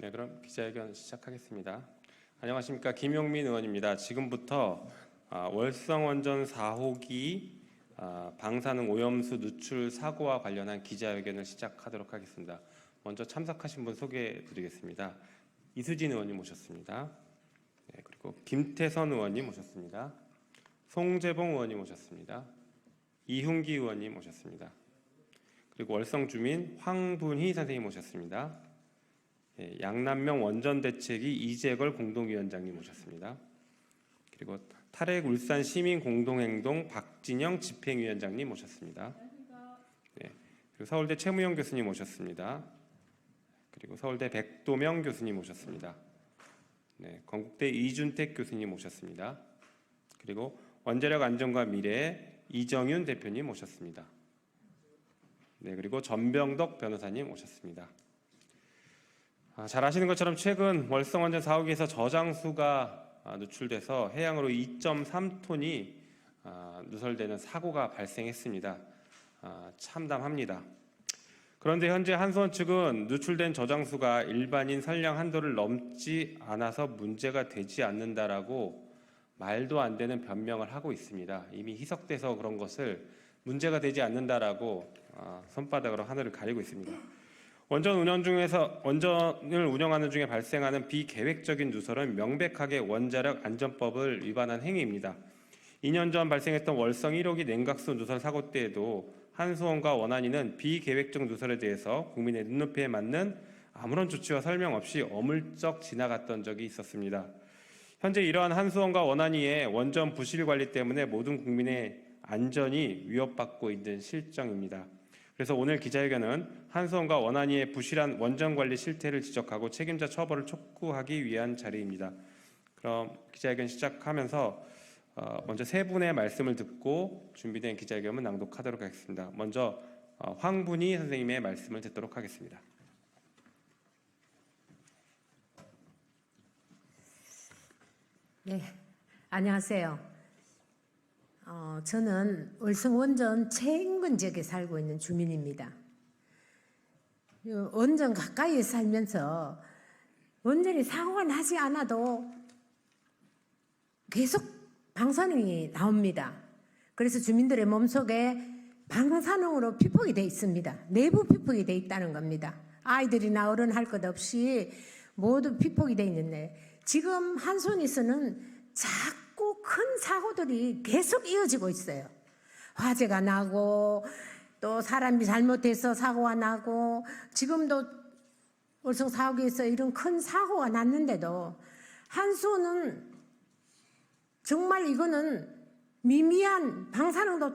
네, 그럼 기자회견 시작하겠습니다. 안녕하십니까, 김용민 의원입니다. 지금부터 월성원전 4호기 방사능 오염수 누출 사고와 관련한 기자회견을 시작하도록 하겠습니다. 먼저 참석하신 분 소개해드리겠습니다. 이수진 의원님 모셨습니다. 네, 그리고 김태선 의원님 모셨습니다. 송재봉 의원님 모셨습니다. 이훈기 의원님 모셨습니다. 그리고 월성주민 황분희 선생님 모셨습니다. 양남명 원전대책위 이재걸 공동위원장님 모셨습니다. 그리고 탈핵 울산 시민공동행동 박진영 집행위원장님 모셨습니다. 네, 그리고 서울대 최무영 교수님 모셨습니다. 그리고 서울대 백도명 교수님 모셨습니다. 네, 건국대 이준택 교수님 모셨습니다. 그리고 원자력 안전과 미래 이정윤 대표님 모셨습니다. 네, 그리고 전병덕 변호사님 모셨습니다. 잘 아시는 것처럼 최근 월성원전 4호기에서 저장수가 누출돼서 해양으로 2.3톤이 누설되는 사고가 발생했습니다. 참담합니다. 그런데 현재 한수원 측은 누출된 저장수가 일반인 선량 한도를 넘지 않아서 문제가 되지 않는다라고 말도 안 되는 변명을 하고 있습니다. 이미 희석돼서 그런 것을 문제가 되지 않는다라고 손바닥으로 하늘을 가리고 있습니다. 원전을 운영하는 중에 발생하는 비계획적인 누설은 명백하게 원자력 안전법을 위반한 행위입니다. 2년 전 발생했던 월성 1호기 냉각수 누설 사고 때에도 한수원과 원안이는 비계획적 누설에 대해서 국민의 눈높이에 맞는 아무런 조치와 설명 없이 어물쩍 지나갔던 적이 있었습니다. 현재 이러한 한수원과 원안이의 원전 부실 관리 때문에 모든 국민의 안전이 위협받고 있는 실정입니다. 그래서 오늘 기자회견은 한수원과 원안이의 부실한 원전관리 실태를 지적하고 책임자 처벌을 촉구하기 위한 자리입니다. 그럼 기자회견 시작하면서 먼저 세 분의 말씀을 듣고 준비된 기자회견을 낭독하도록 하겠습니다. 먼저 황분희 선생님의 말씀을 듣도록 하겠습니다. 네, 안녕하세요. 저는 월성 원전 최인근 지역에 살고 있는 주민입니다. 원전 가까이에 살면서 원전이 사고가 나지 않아도 계속 방사능이 나옵니다. 그래서 주민들의 몸속에 방사능으로 피폭이 돼 있습니다. 내부 피폭이 돼 있다는 겁니다. 아이들이나 어른 할 것 없이 모두 피폭이 돼 있는데 지금 한수원에서는 자꾸 큰 사고들이 계속 이어지고 있어요. 화재가 나고 또 사람이 잘못해서 사고가 나고 지금도 월성 4호기에서 이런 큰 사고가 났는데도 한수원은 정말 이거는 미미한 방사능도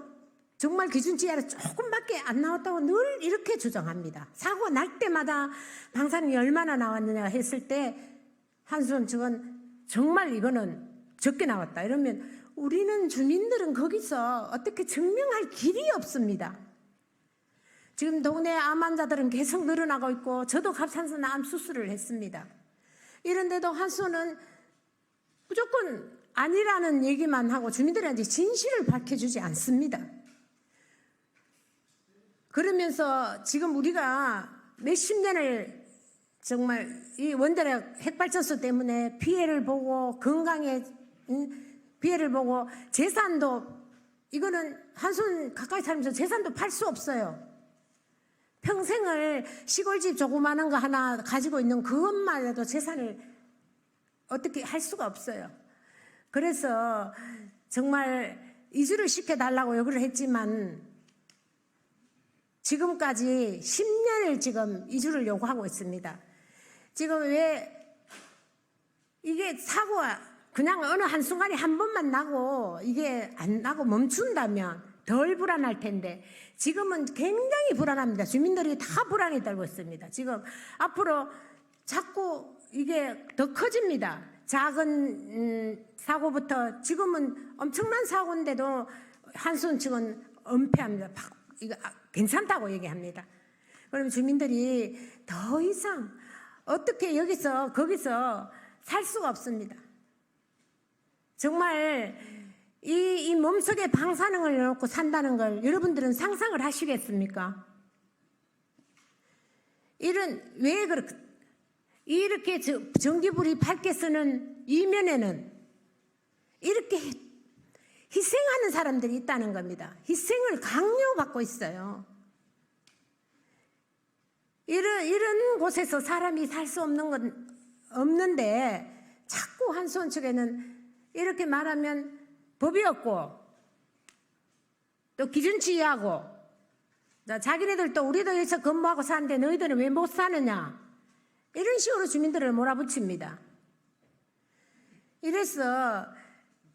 정말 기준치 아래 조금밖에 안 나왔다고 늘 이렇게 주장합니다. 사고가 날 때마다 방사능이 얼마나 나왔느냐 했을 때 한수원 측은 정말 이거는 적게 나왔다 이러면 우리는 주민들은 거기서 어떻게 증명할 길이 없습니다. 지금 동네 암 환자들은 계속 늘어나고 있고 저도 갑상선 암 수술을 했습니다. 이런데도 한수원은 무조건 아니라는 얘기만 하고 주민들한테 진실을 밝혀주지 않습니다. 그러면서 지금 우리가 몇십 년을 정말 이 원자력 핵발전소 때문에 피해를 보고 건강에 피해를 보고 재산도 이거는 한수원 가까이 살면서 재산도 팔 수 없어요. 평생을 시골집 조그마한 거 하나 가지고 있는 그것만 해도 재산을 어떻게 할 수가 없어요. 그래서 정말 이주를 시켜달라고 요구를 했지만 지금까지 10년을 지금 이주를 요구하고 있습니다. 지금 왜 이게 사고가 그냥 어느 한순간에 한 번만 나고 이게 안 나고 멈춘다면 덜 불안할 텐데 지금은 굉장히 불안합니다. 주민들이 다 불안에 떨고 있습니다. 지금 앞으로 자꾸 이게 더 커집니다. 작은 사고부터 지금은 엄청난 사고인데도 한수원 측은 은폐합니다. 이거 괜찮다고 얘기합니다. 그러면 주민들이 더 이상 어떻게 여기서 거기서 살 수가 없습니다. 정말 이 몸속에 방사능을 넣고 산다는 걸 여러분들은 상상을 하시겠습니까? 이런 왜 그렇게 이렇게 전기불이 밝게 쓰는 이면에는 이렇게 희생하는 사람들이 있다는 겁니다. 희생을 강요받고 있어요. 이런 곳에서 사람이 살 수 없는 건 없는데 자꾸 한수원 측에는 이렇게 말하면 법이 없고 또 기준치의하고 자기네들도 우리도 여기서 근무하고 사는데 너희들은 왜 못 사느냐 이런 식으로 주민들을 몰아붙입니다. 이래서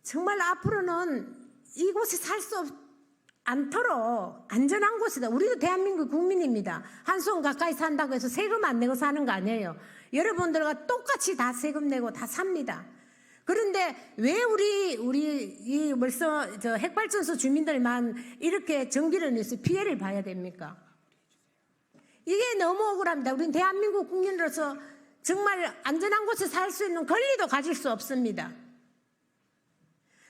정말 앞으로는 이곳에 살 수 않도록 안전한 곳이다. 우리도 대한민국 국민입니다. 한수원 가까이 산다고 해서 세금 안 내고 사는 거 아니에요. 여러분들과 똑같이 다 세금 내고 다 삽니다. 그런데 왜 우리 이 벌써 핵발전소 주민들만 이렇게 전기를 내서 피해를 봐야 됩니까? 이게 너무 억울합니다. 우리는 대한민국 국민으로서 정말 안전한 곳에 살 수 있는 권리도 가질 수 없습니다.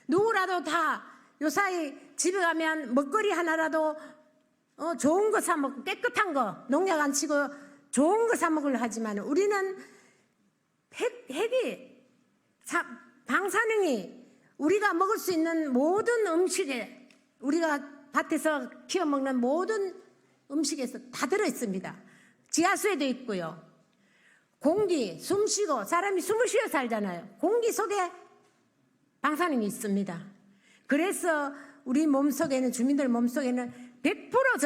누구라도 다 요사이 집에 가면 먹거리 하나라도 좋은 거 사 먹고 깨끗한 거 농약 안 치고 좋은 거 사 먹으려 하지만 우리는 핵이 방사능이 우리가 먹을 수 있는 모든 음식에 우리가 밭에서 키워 먹는 모든 음식에서 다 들어 있습니다. 지하수에도 있고요. 공기, 숨 쉬고 사람이 숨을 쉬어 살잖아요. 공기 속에 방사능이 있습니다. 그래서 우리 몸속에는 주민들 몸속에는 100%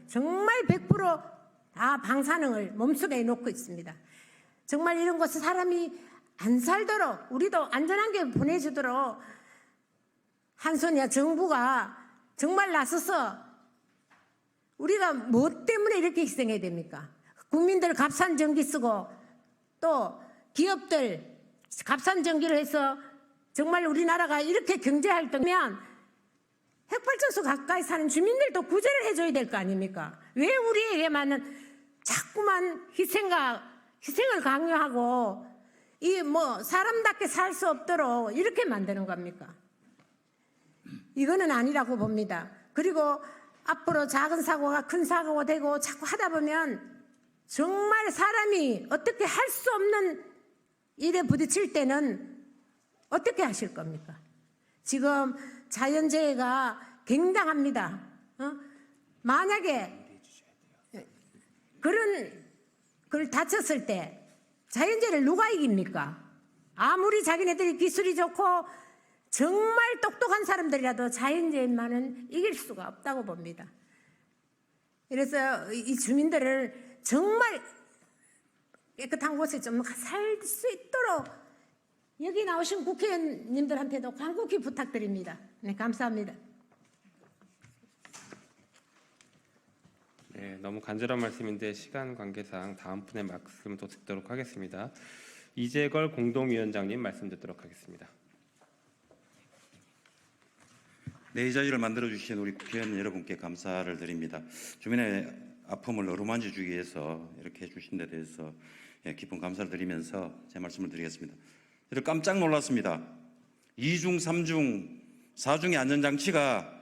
정말 100%다 방사능을 몸속에 놓고 있습니다. 정말 이런 곳에 사람이 안 살도록 우리도 안전한 게 보내주도록 한손이야 정부가 정말 나서서 우리가 뭐 때문에 이렇게 희생해야 됩니까? 국민들 값싼 전기 쓰고 또 기업들 값싼 전기를 해서 정말 우리나라가 이렇게 경제활동하면 핵발전소 가까이 사는 주민들도 구제를 해줘야 될 거 아닙니까? 왜 우리에게만은 자꾸만 희생을 강요하고 이 사람답게 살 수 없도록 이렇게 만드는 겁니까? 이거는 아니라고 봅니다. 그리고 앞으로 작은 사고가 큰 사고가 되고 자꾸 하다 보면 정말 사람이 어떻게 할 수 없는 일에 부딪힐 때는 어떻게 하실 겁니까? 지금 자연재해가 굉장합니다. 만약에 그걸 다쳤을 때 자연재해를 누가 이깁니까? 아무리 자기네들이 기술이 좋고 정말 똑똑한 사람들이라도 자연재해만은 이길 수가 없다고 봅니다. 그래서 이 주민들을 정말 깨끗한 곳에 좀 살 수 있도록 여기 나오신 국회의원님들한테도 간곡히 부탁드립니다. 네, 감사합니다. 네, 너무 간절한 말씀인데 시간 관계상 다음 분의 말씀 또 듣도록 하겠습니다. 이재걸 공동위원장님 말씀 듣도록 하겠습니다. 네, 이 자리를 만들어주신 우리 국회의원 여러분께 감사를 드립니다. 주민의 아픔을 어루만져 주기 위해서 이렇게 해주신 데 대해서 깊은 감사를 드리면서 제 말씀을 드리겠습니다. 저는 깜짝 놀랐습니다. 2중, 3중, 4중의 안전장치가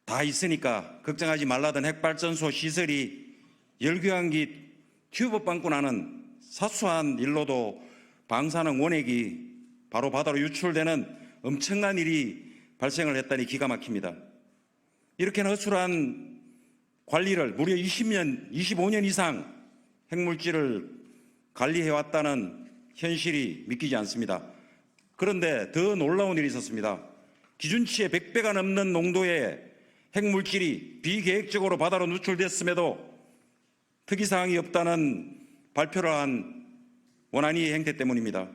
다 있으니까 걱정하지 말라던 핵발전소 시설이 열교환기 튜브 빵꾸 나는 사소한 일로도 방사능 원액이 바로 바다로 유출되는 엄청난 일이 발생을 했다니 기가 막힙니다. 이렇게 허술한 관리를 무려 20년, 25년 이상 핵물질을 관리해왔다는 현실이 믿기지 않습니다. 그런데 더 놀라운 일이 있었습니다. 기준치의 100배가 넘는 농도의 핵물질이 비계획적으로 바다로 누출됐음에도 특이사항이 없다는 발표를 한 원안위의 행태 때문입니다.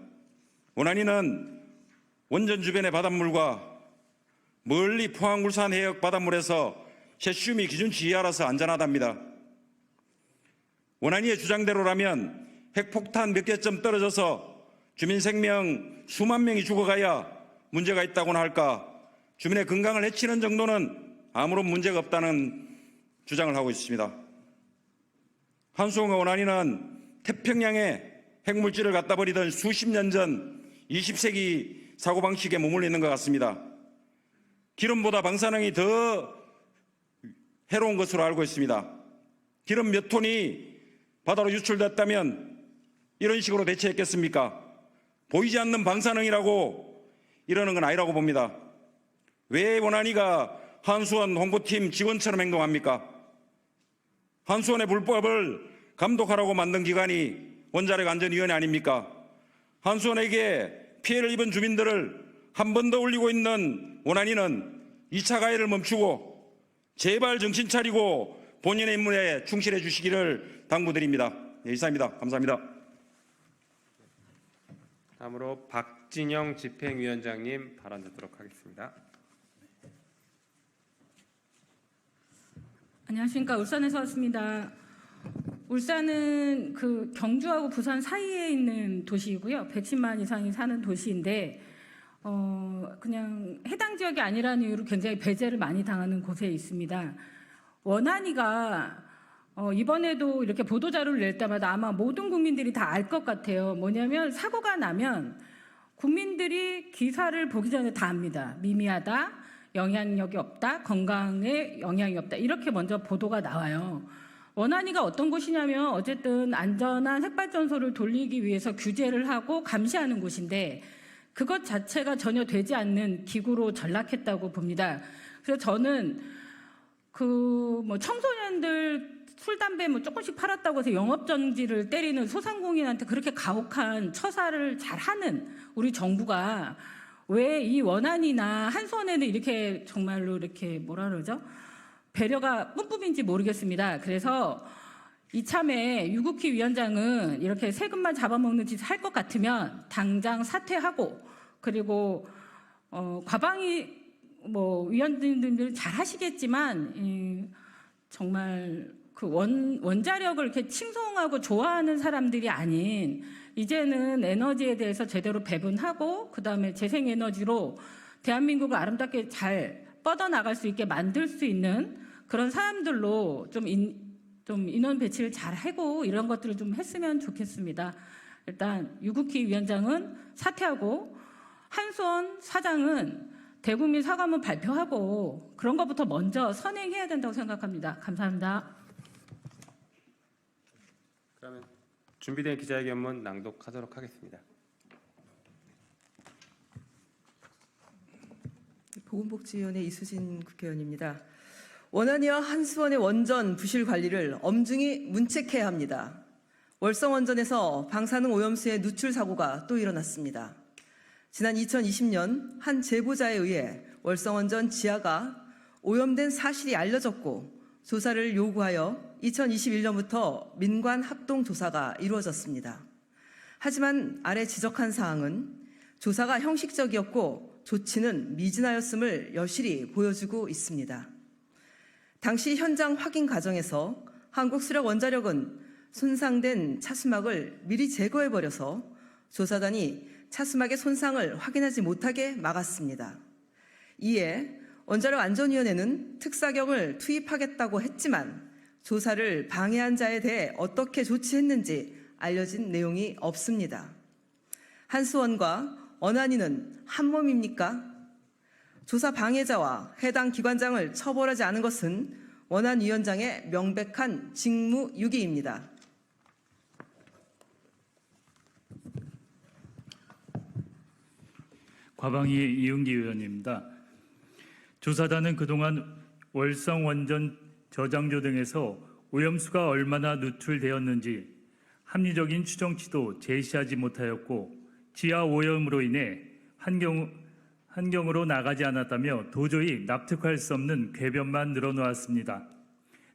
원안위는 원전 주변의 바닷물과 멀리 포항, 울산 해역 바닷물에서 세슘이 기준치 이하라서 안전하답니다. 원안위의 주장대로라면 핵폭탄 몇 개점 떨어져서 주민 생명 수만 명이 죽어가야 문제가 있다고나 할까, 주민의 건강을 해치는 정도는 아무런 문제가 없다는 주장을 하고 있습니다. 한수원과 원안위는 태평양에 핵물질을 갖다 버리던 수십 년 전 20세기 사고방식에 머물러 있는 것 같습니다. 기름보다 방사능이 더 해로운 것으로 알고 있습니다. 기름 몇 톤이 바다로 유출됐다면 이런 식으로 대처했겠습니까? 보이지 않는 방사능이라고 이러는 건 아니라고 봅니다. 왜 원안위가 한수원 홍보팀 직원처럼 행동합니까? 한수원의 불법을 감독하라고 만든 기관이 원자력안전위원회 아닙니까? 한수원에게 피해를 입은 주민들을 한 번 더 올리고 있는 원안위는 2차 가해를 멈추고 제발 정신 차리고 본인의 임무에 충실해 주시기를 당부드립니다. 네, 이상입니다. 감사합니다. 다음으로 박진영 집행위원장님 발언 듣도록 하겠습니다. 안녕하십니까. 울산에서 왔습니다. 울산은 그 경주하고 부산 사이에 있는 도시이고요. 110만 이상이 사는 도시인데 그냥 해당 지역이 아니라는 이유로 굉장히 배제를 많이 당하는 곳에 있습니다. 원안위가 이번에도 이렇게 보도자료를 낼 때마다 아마 모든 국민들이 다 알 것 같아요. 뭐냐면 사고가 나면 국민들이 기사를 보기 전에 다 압니다. 미미하다, 영향력이 없다, 건강에 영향이 없다, 이렇게 먼저 보도가 나와요. 원안위가 어떤 곳이냐면 어쨌든 안전한 핵발전소를 돌리기 위해서 규제를 하고 감시하는 곳인데 그것 자체가 전혀 되지 않는 기구로 전락했다고 봅니다. 그래서 저는 청소년들 술, 담배 조금씩 팔았다고 해서 영업정지를 때리는 소상공인한테 그렇게 가혹한 처사를 잘하는 우리 정부가 왜 이 원안이나 한수원에는 이렇게 정말로 이렇게 뭐라 그러죠? 배려가 뿜뿜인지 모르겠습니다. 그래서 이참에 유국희 위원장은 이렇게 세금만 잡아먹는 짓을 할 것 같으면 당장 사퇴하고, 그리고 과방위 위원님들 잘 하시겠지만 정말 그 원자력을 이렇게 칭송하고 좋아하는 사람들이 아닌, 이제는 에너지에 대해서 제대로 배분하고 그다음에 재생에너지로 대한민국을 아름답게 잘 뻗어나갈 수 있게 만들 수 있는 그런 사람들로 좀 인원 배치를 잘 하고 이런 것들을 좀 했으면 좋겠습니다. 일단 유국희 위원장은 사퇴하고 한수원 사장은 대국민 사과문 발표하고 그런 것부터 먼저 선행해야 된다고 생각합니다. 감사합니다. 그러면 준비된 기자회견문 낭독하도록 하겠습니다. 보건복지위원회 이수진 국회의원입니다. 원안위와 한수원의 원전 부실 관리를 엄중히 문책해야 합니다. 월성원전에서 방사능 오염수의 누출 사고가 또 일어났습니다. 지난 2020년 한 제보자에 의해 월성원전 지하가 오염된 사실이 알려졌고 조사를 요구하여 2021년부터 민관 합동 조사가 이루어졌습니다. 하지만 아래 지적한 사항은 조사가 형식적이었고 조치는 미진하였음을 여실히 보여주고 있습니다. 당시 현장 확인 과정에서 한국수력원자력은 손상된 차수막을 미리 제거해버려서 조사단이 차수막의 손상을 확인하지 못하게 막았습니다. 이에 원자력안전위원회는 특사경을 투입하겠다고 했지만 조사를 방해한 자에 대해 어떻게 조치했는지 알려진 내용이 없습니다. 한수원과 원안위는 한 몸입니까? 조사 방해자와 해당 기관장을 처벌하지 않은 것은 원안위원장의 명백한 직무유기입니다. 과방위 이은기 의원입니다. 조사단은 그동안 월성원전 저장조 등에서 오염수가 얼마나 누출되었는지 합리적인 추정치도 제시하지 못하였고 지하 오염으로 인해 환경으로 나가지 않았다며 도저히 납득할 수 없는 궤변만 늘어놓았습니다.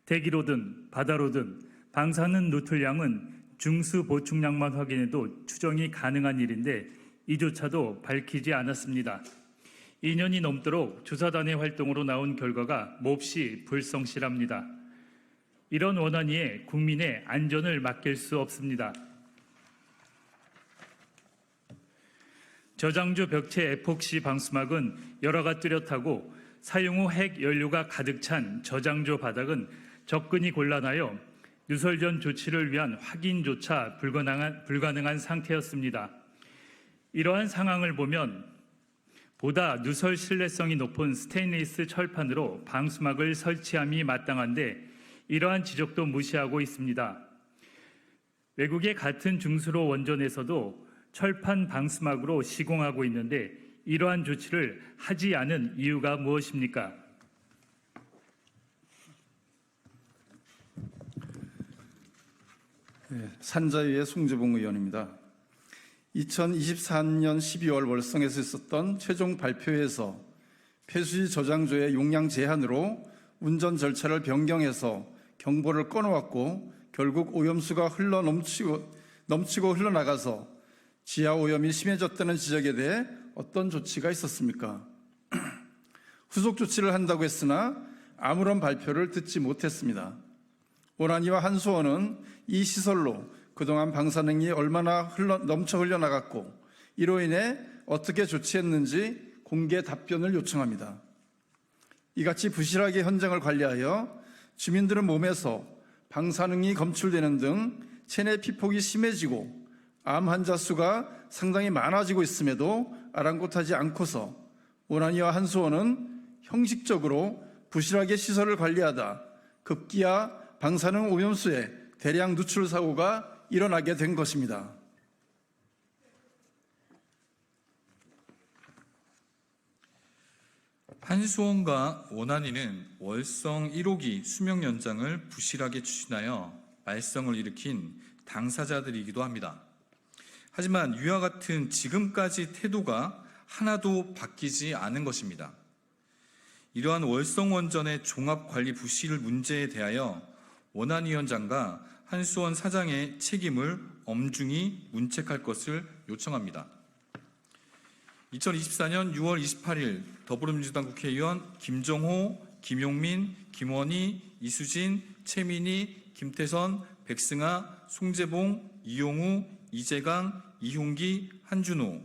대기로든 바다로든 방사능 누출량은 중수 보충량만 확인해도 추정이 가능한 일인데 이조차도 밝히지 않았습니다. 2년이 넘도록 조사단의 활동으로 나온 결과가 몹시 불성실합니다. 이런 원안위에 국민의 안전을 맡길 수 없습니다. 저장조 벽체 에폭시 방수막은 열화가 뚜렷하고 사용 후 핵 연료가 가득 찬 저장조 바닥은 접근이 곤란하여 누설 전 조치를 위한 확인조차 불가능한 상태였습니다. 이러한 상황을 보면 보다 누설 신뢰성이 높은 스테인리스 철판으로 방수막을 설치함이 마땅한데 이러한 지적도 무시하고 있습니다. 외국의 같은 중수로 원전에서도 철판 방수막으로 시공하고 있는데 이러한 조치를 하지 않은 이유가 무엇입니까? 산자위의 송재봉 의원입니다. 2024년 12월 월성에서 있었던 최종 발표에서 폐수지 저장소의 용량 제한으로 운전 절차를 변경해서 경보를 꺼놓았고 결국 오염수가 넘치고 흘러나가서 지하 오염이 심해졌다는 지적에 대해 어떤 조치가 있었습니까? 후속 조치를 한다고 했으나 아무런 발표를 듣지 못했습니다. 원안위와 한수원은 이 시설로 그동안 방사능이 얼마나 넘쳐 흘러나갔고 이로 인해 어떻게 조치했는지 공개 답변을 요청합니다. 이같이 부실하게 현장을 관리하여 주민들의 몸에서 방사능이 검출되는 등 체내 피폭이 심해지고 암 환자 수가 상당히 많아지고 있음에도 아랑곳하지 않고서 원안위와 한수원은 형식적으로 부실하게 시설을 관리하다 급기야 방사능 오염수의 대량 누출 사고가 일어나게 된 것입니다. 한수원과 원안위는 월성 1호기 수명 연장을 부실하게 추진하여 말썽을 일으킨 당사자들이기도 합니다. 하지만 위와 같은 지금까지 태도가 하나도 바뀌지 않은 것입니다. 이러한 월성 원전의 종합관리 부실 문제에 대하여 원안위원장과 한수원 사장의 책임을 엄중히 문책할 것을 요청합니다. 2024년 6월 28일 더불어민주당 국회의원 김종호, 김용민, 김원희, 이수진, 최민희, 김태선, 백승아, 송재봉, 이용우, 이재강, 이흉기, 한준호,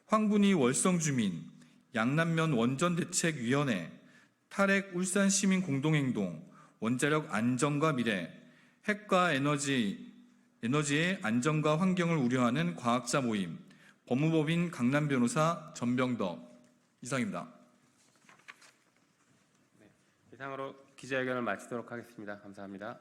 황분희 월성주민, 양남면 원전대책위원회, 탈핵 울산시민 공동행동, 원자력 안전과 미래, 핵과 에너지의 안전과 환경을 우려하는 과학자 모임, 법무법인 강남 변호사 전병덕 이상입니다. 이상으로 기자회견을 마치도록 하겠습니다. 감사합니다.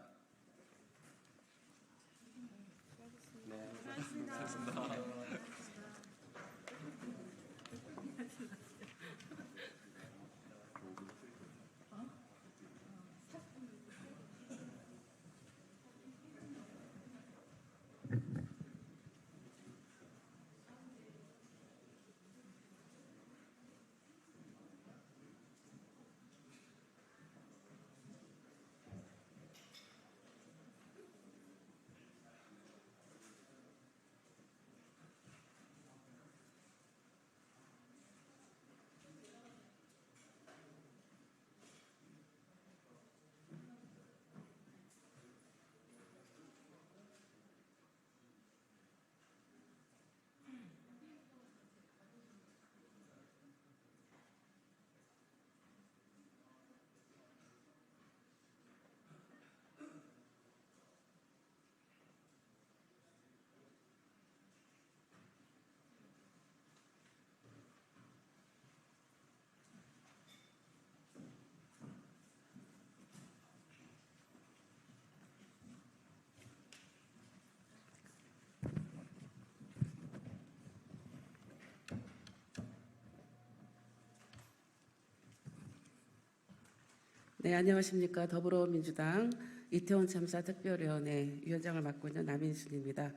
네, 안녕하십니까. 더불어민주당 이태원 참사 특별위원회 위원장을 맡고 있는 남인순입니다.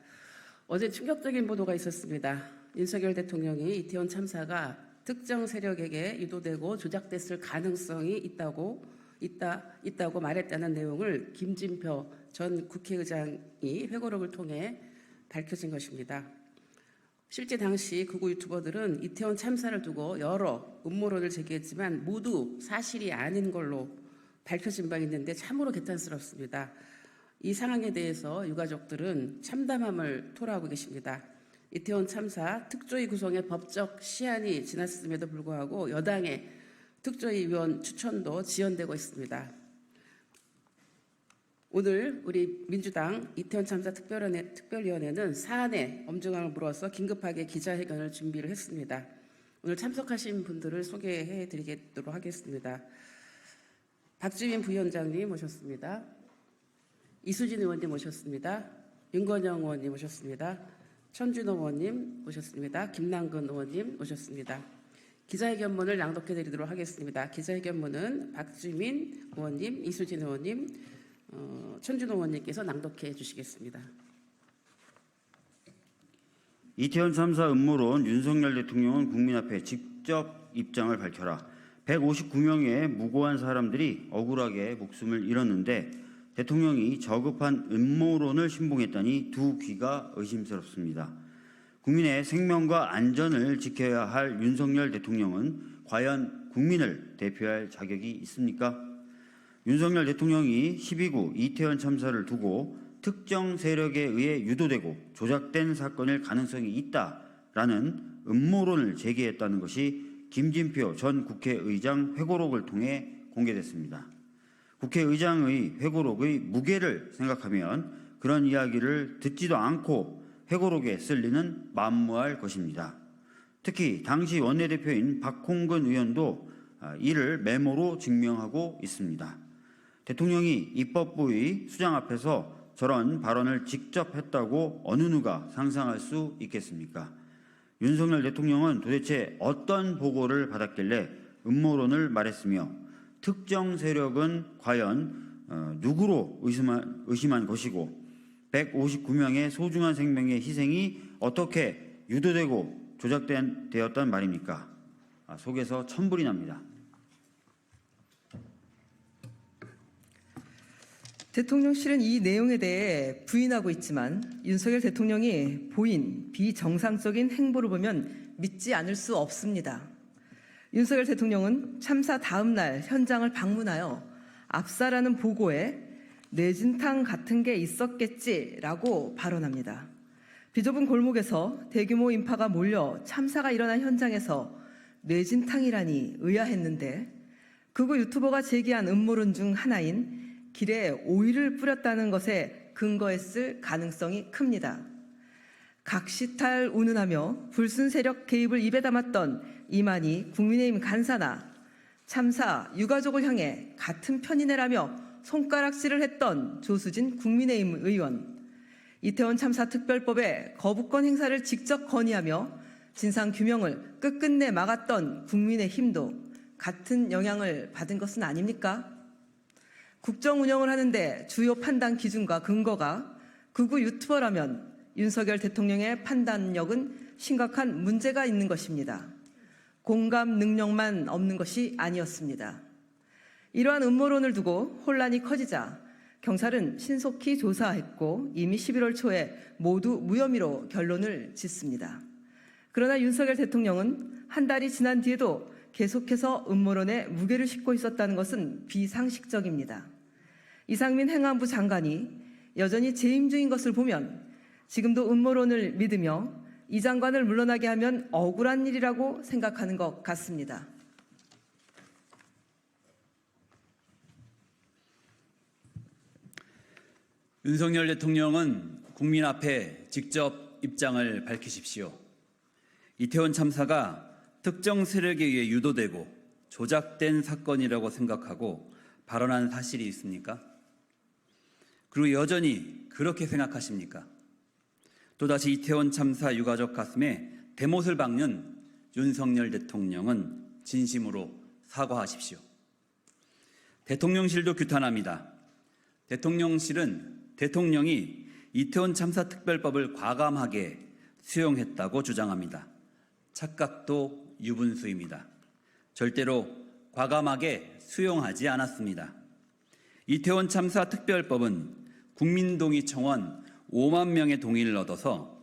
어제 충격적인 보도가 있었습니다. 윤석열 대통령이 이태원 참사가 특정 세력에게 유도되고 조작됐을 가능성이 있다고 말했다는 내용을 김진표 전 국회의장이 회고록을 통해 밝혀진 것입니다. 실제 당시 극우 유튜버들은 이태원 참사를 두고 여러 음모론을 제기했지만 모두 사실이 아닌 걸로 밝혀진 바 있는데 참으로 개탄스럽습니다. 이 상황에 대해서 유가족들은 참담함을 토로하고 계십니다. 이태원 참사 특조위 구성의 법적 시한이 지났음에도 불구하고 여당의 특조위 위원 추천도 지연되고 있습니다. 오늘 우리 민주당 이태원 참사 특별위원회는 사안에 엄중함을 물어서 긴급하게 기자회견을 준비를 했습니다. 오늘 참석하신 분들을 소개해 드리도록 하겠습니다. 박주민 부위원장님 모셨습니다. 이수진 의원님 모셨습니다. 윤건영 의원님 오셨습니다. 천준호 의원님 오셨습니다. 김남근 의원님 오셨습니다. 기자회견문을 낭독해 드리도록 하겠습니다. 기자회견문은 박주민 의원님, 이수진 의원님, 천준호 의원님께서 낭독해 주시겠습니다. 이태원 참사 음모론 윤석열 대통령은 국민 앞에 직접 입장을 밝혀라. 159명의 무고한 사람들이 억울하게 목숨을 잃었는데 대통령이 저급한 음모론을 신봉했다니 두 귀가 의심스럽습니다. 국민의 생명과 안전을 지켜야 할 윤석열 대통령은 과연 국민을 대표할 자격이 있습니까? 윤석열 대통령이 12구 이태원 참사를 두고 특정 세력에 의해 유도되고 조작된 사건일 가능성이 있다라는 음모론을 제기했다는 것이 김진표 전 국회의장 회고록을 통해 공개됐습니다. 국회의장의 회고록의 무게를 생각하면 그런 이야기를 듣지도 않고 회고록에 쓸 리는 만무할 것입니다. 특히 당시 원내대표인 박홍근 의원도 이를 메모로 증명하고 있습니다. 대통령이 입법부의 수장 앞에서 저런 발언을 직접 했다고 어느 누가 상상할 수 있겠습니까? 윤석열 대통령은 도대체 어떤 보고를 받았길래 음모론을 말했으며 특정 세력은 과연 누구로 의심한 것이고 159명의 소중한 생명의 희생이 어떻게 유도되고 조작되었단 말입니까? 속에서 천불이 납니다. 대통령실은 이 내용에 대해 부인하고 있지만 윤석열 대통령이 보인 비정상적인 행보를 보면 믿지 않을 수 없습니다. 윤석열 대통령은 참사 다음 날 현장을 방문하여 압사라는 보고에 뇌진탕 같은 게 있었겠지라고 발언합니다. 비좁은 골목에서 대규모 인파가 몰려 참사가 일어난 현장에서 뇌진탕이라니 의아했는데 극우 유튜버가 제기한 음모론 중 하나인 길에 오일을 뿌렸다는 것에 근거했을 가능성이 큽니다. 각시탈 운운하며 불순 세력 개입을 입에 담았던 이만희 국민의힘 간사나 참사 유가족을 향해 같은 편이네라며 손가락질을 했던 조수진 국민의힘 의원, 이태원 참사 특별법의 거부권 행사를 직접 건의하며 진상규명을 끝끝내 막았던 국민의힘도 같은 영향을 받은 것은 아닙니까? 국정 운영을 하는데 주요 판단 기준과 근거가 극우 유튜버라면 윤석열 대통령의 판단력은 심각한 문제가 있는 것입니다. 공감 능력만 없는 것이 아니었습니다. 이러한 음모론을 두고 혼란이 커지자 경찰은 신속히 조사했고 이미 11월 초에 모두 무혐의로 결론을 짓습니다. 그러나 윤석열 대통령은 한 달이 지난 뒤에도 계속해서 음모론에 무게를 싣고 있었다는 것은 비상식적입니다. 이상민 행안부 장관이 여전히 재임 중인 것을 보면 지금도 음모론을 믿으며 이 장관을 물러나게 하면 억울한 일이라고 생각하는 것 같습니다. 윤석열 대통령은 국민 앞에 직접 입장을 밝히십시오. 이태원 참사가 특정 세력에 의해 유도되고 조작된 사건이라고 생각하고 발언한 사실이 있습니까? 그리고 여전히 그렇게 생각하십니까? 또다시 이태원 참사 유가족 가슴에 대못을 박는 윤석열 대통령은 진심으로 사과하십시오. 대통령실도 규탄합니다. 대통령실은 대통령이 이태원 참사 특별법을 과감하게 수용했다고 주장합니다. 착각도 유분수입니다. 절대로 과감하게 수용하지 않았습니다. 이태원 참사 특별법은 국민동의 청원 5만 명의 동의를 얻어서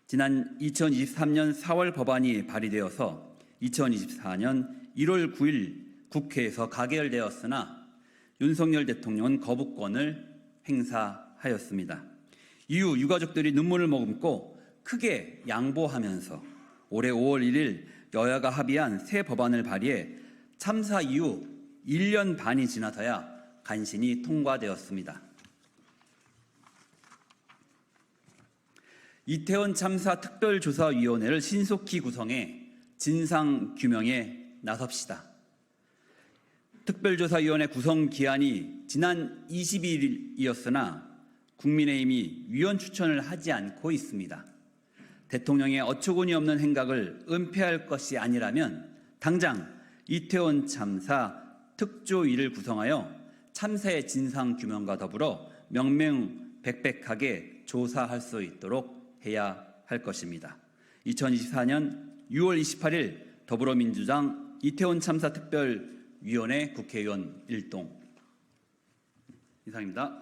지난 2023년 4월 법안이 발의되어서 2024년 1월 9일 국회에서 가결되었으나 윤석열 대통령은 거부권을 행사하였습니다. 이후 유가족들이 눈물을 머금고 크게 양보하면서 올해 5월 1일 여야가 합의한 새 법안을 발의해 참사 이후 1년 반이 지나서야 간신히 통과되었습니다. 이태원 참사 특별조사위원회를 신속히 구성해 진상규명에 나섭시다. 특별조사위원회 구성 기한이 지난 20일이었으나 국민의힘이 위원 추천을 하지 않고 있습니다. 대통령의 어처구니 없는 행각을 은폐할 것이 아니라면 당장 이태원 참사 특조위를 구성하여 참사의 진상 규명과 더불어 명명백백하게 조사할 수 있도록 해야 할 것입니다. 2024년 6월 28일 더불어민주당 이태원 참사 특별위원회 국회의원 일동 이상입니다.